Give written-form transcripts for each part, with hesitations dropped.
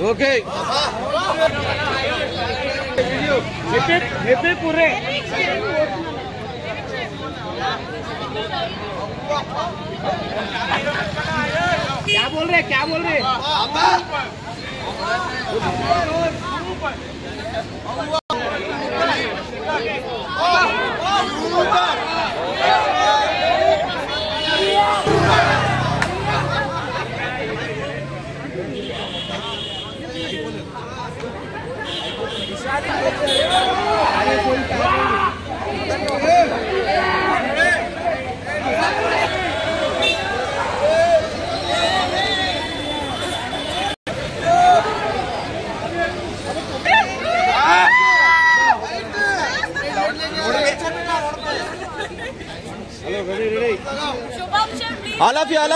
Okay पूरे क्या बोल रहे All of you.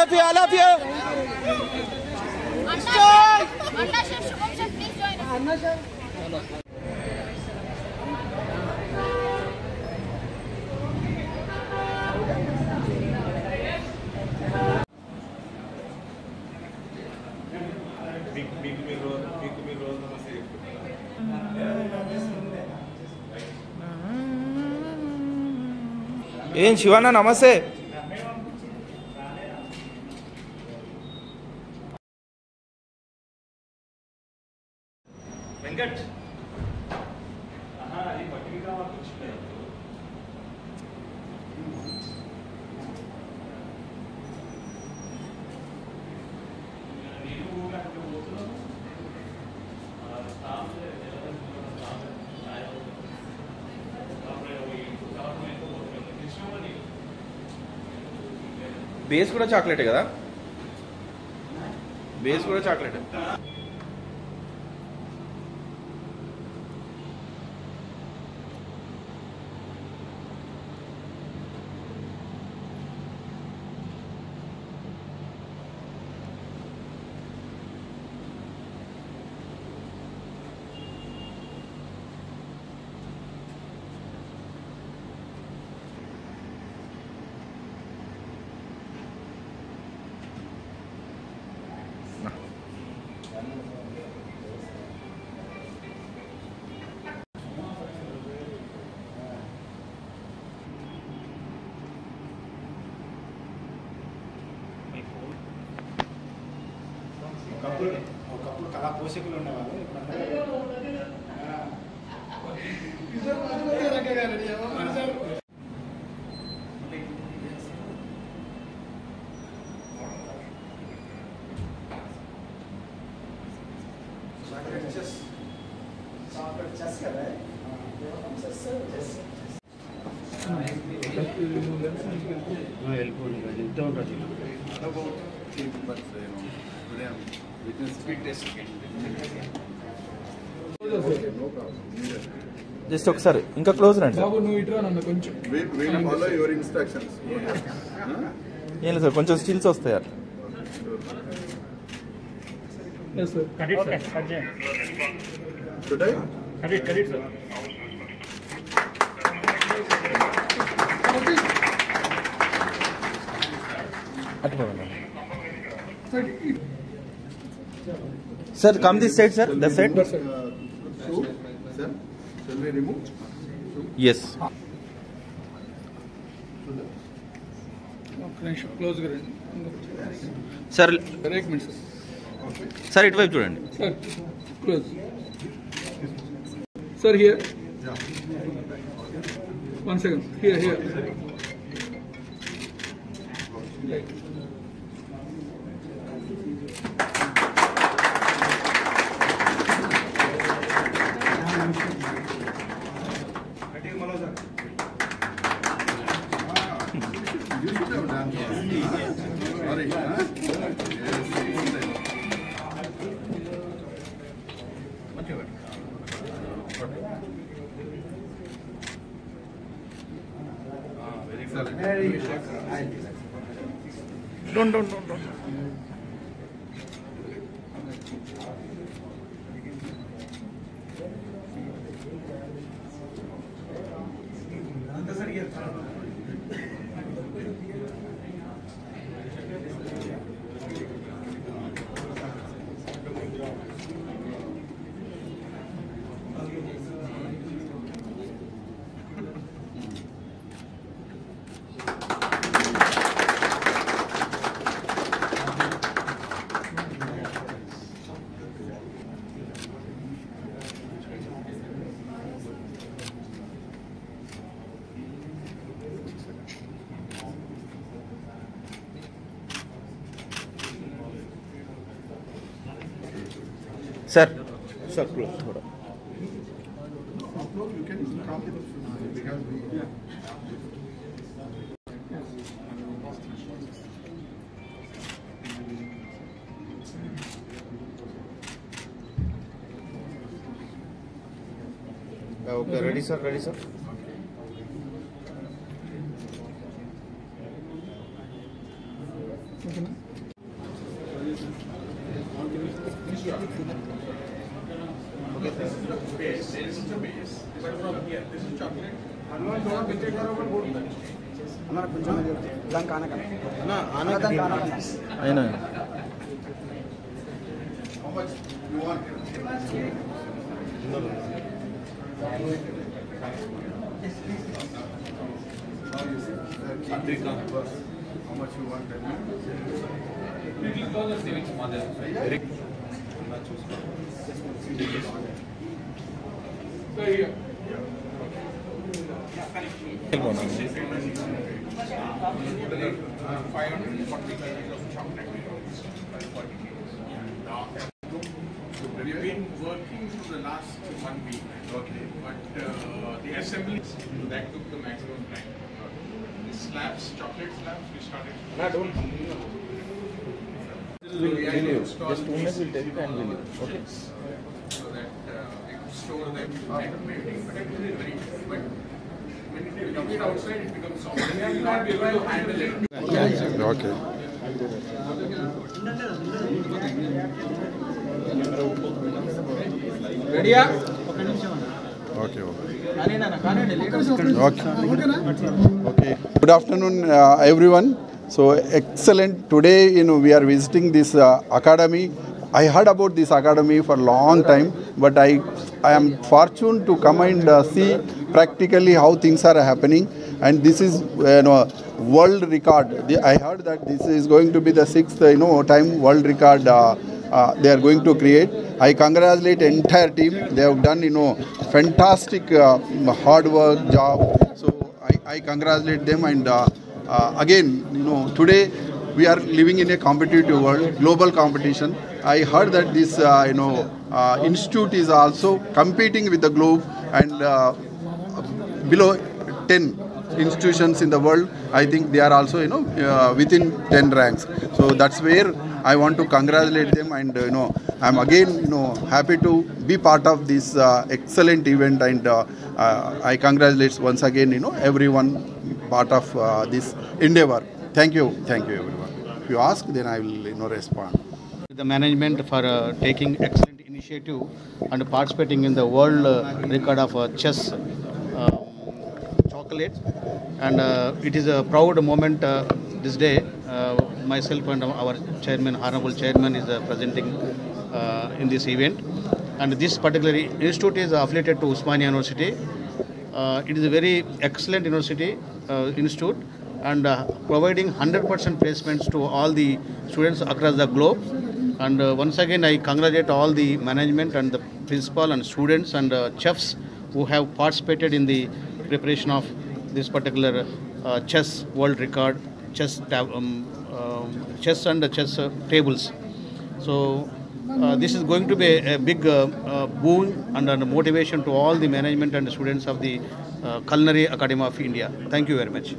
Anna chef, Shubham chef, please join us. Anna chef. ఏం శివన్న నమస్తే. వెంకట్ బేస్ కూడా చాక్లెట్ కదా, బేస్ కూడా చాక్లెట్. ఒకప్పుడు కళా పోషకులు ఉండేవాళ్ళు. జస్ట్ ఒకసారి ఇంకా క్లోజ్ రండి సార్. ఏం లేదు సార్, కొంచెం స్టిల్స్ వస్తాయి అట్లా. Sir, come this side, sir. That side. Sir, shall we remove? Yes. Close Sir, एक मिनट सर. sir, ఇటువైపు చూడండి. Sir, close. Sir, here. 1 second. Here. Don't. Sir Sir, close. Upload, you can come because we. Okay, ready, sir. Ready, sir. I know. How much you want? How much you want? So here. We've been working for the last 1 week. Okay. But the assembly that took the maximum time. The slabs, chocolate slabs, we started. Just 2 minutes will take and will leave. Okay. So that we could store them and waiting, but it was very but when you dump it outside, it becomes soft. We will not be able to handle it. Okay. Ready? Okay. Okay. Good afternoon, everyone. So excellent. Today, we are visiting this academy. I heard about this academy for a long time, but I am fortunate to come and see practically how things are happening. And this is, world record. I heard that this is going to be the 6th, time world record they are going to create. I congratulate entire team. They have done, fantastic hard work job. So I congratulate them. And again, today we are living in a competitive world, global competition. I heard that this, institute is also competing with the globe and below 10 institutions in the world. I think they are also, within 10 ranks. So that's where I want to congratulate them, and I'm again happy to be part of this excellent event, and I congratulate once again everyone part of this endeavor. Thank you everyone. If you ask, then I will respond. The management for taking excellent initiative and participating in the world record of chess chocolate, and it is a proud moment this day. Myself and our chairman, honorable chairman, is presenting in this event, and this particular institute is affiliated to Osmania University. It is a very excellent institute and providing 100% placements to all the students across the globe. And once again, I congratulate all the management and the principal and students and chefs who have participated in the preparation of this particular chess world record, chess and chess tables. So this is going to be a big boon and a motivation to all the management and students of the Culinary Academy of India. Thank you very much.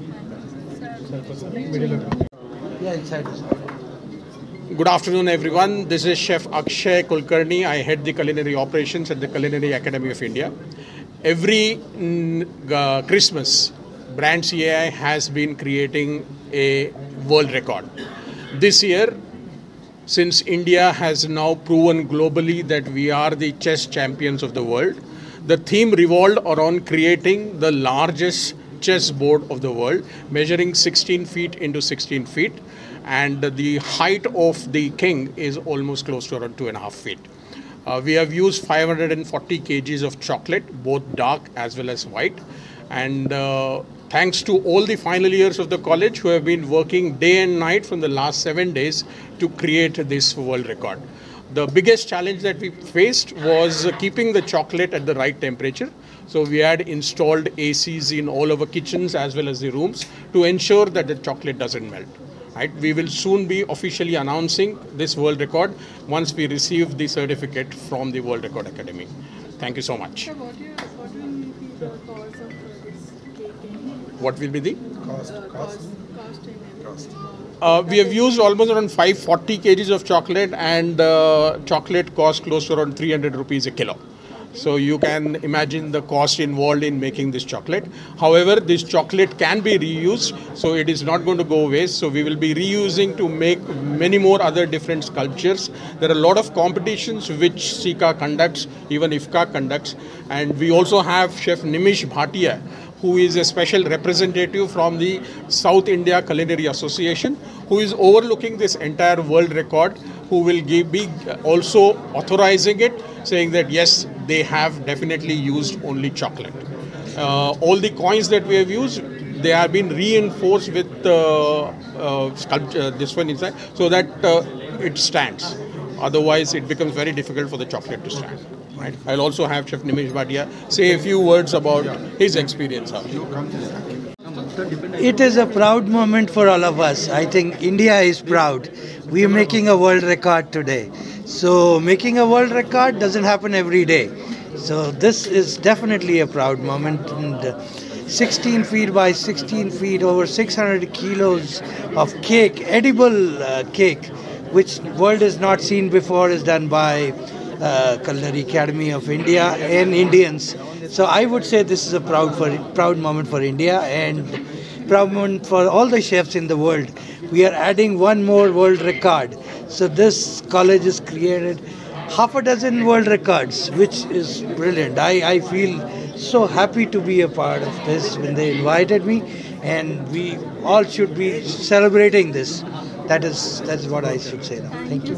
Good afternoon, everyone. This is Chef Akshay Kulkarni. I head the culinary operations at the Culinary Academy of India. Every Christmas, Brand CAI has been creating a world record. This year, since India has now proven globally that we are the chess champions of the world, the theme revolved around creating the largest chess board of the world, measuring 16 feet into 16 feet. And the height of the king is almost close to around 2.5 feet. We have used 540 kgs of chocolate, both dark as well as white. And thanks to all the final years of the college who have been working day and night from the last 7 days to create this world record. The biggest challenge that we faced was keeping the chocolate at the right temperature. So we had installed ACs in all our kitchens as well as the rooms to ensure that the chocolate doesn't melt. Right? We will soon be officially announcing this world record once we receive the certificate from the World Record Academy. Thank you so much. So what will be the cause of this cake? What will be the? Cost and everything. We have used almost around 540 kgs of chocolate, and chocolate costs close to around 300 rupees a kilo. So you can imagine the cost involved in making this chocolate. However, this chocolate can be reused, so it is not going to go waste. So we will be reusing to make many more other different sculptures. There are a lot of competitions which Sika conducts, even IFCA conducts. And we also have Chef Nimish Bhatia, who is a special representative from the South India Culinary Association, who is overlooking this entire world record, who will be also authorizing it, saying that yes, they have definitely used only chocolate. All the coins that we have used, they have been reinforced with sculpture, this one inside, so that it stands. Otherwise, it becomes very difficult for the chocolate to stand. Right? I'll also have Chef Nimish Bhatia say a few words about his experience. It is a proud moment for all of us. I think India is proud. We are making a world record today. So making a world record doesn't happen every day. So this is definitely a proud moment. And 16 feet by 16 feet, over 600 kilos of cake, edible cake, which world has not seen before, is done by Culinary Academy of India and Indians. So I would say this is a proud moment for India and proud moment for all the chefs in the world. We are adding one more world record. So this college has created half a dozen world records, which is brilliant. I feel so happy to be a part of this when they invited me, and we all should be celebrating this. That is what I should say now. Thank you.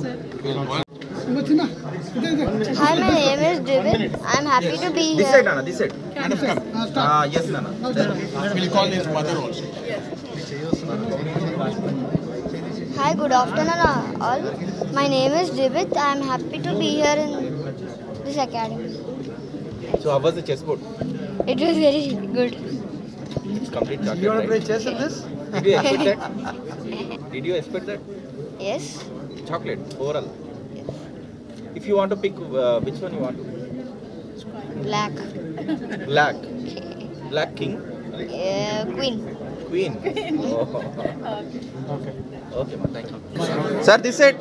Hi, my name is David. I'm happy to be This here. side, Nana, this side. Yes, Nana. We'll call his mother also. Hi, good afternoon all. My name is David. I'm happy to be here in this academy. So how was the chessboard? It was very good. It's complete chocolate. You want to play right? chess in this? Did you expect that? Did you expect that? Yes. Chocolate, overall. If you want to pick, which one you want to? Black. Black. Black king? Queen. Queen. Oh. Okay. Okay, ma, thank you. Sir, this side.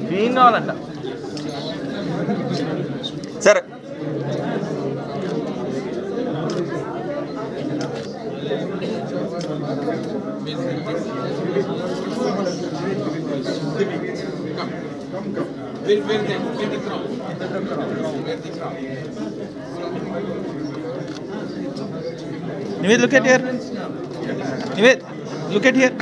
Green కావాలంట సరే Nivet, look at here. Nivet, look at here.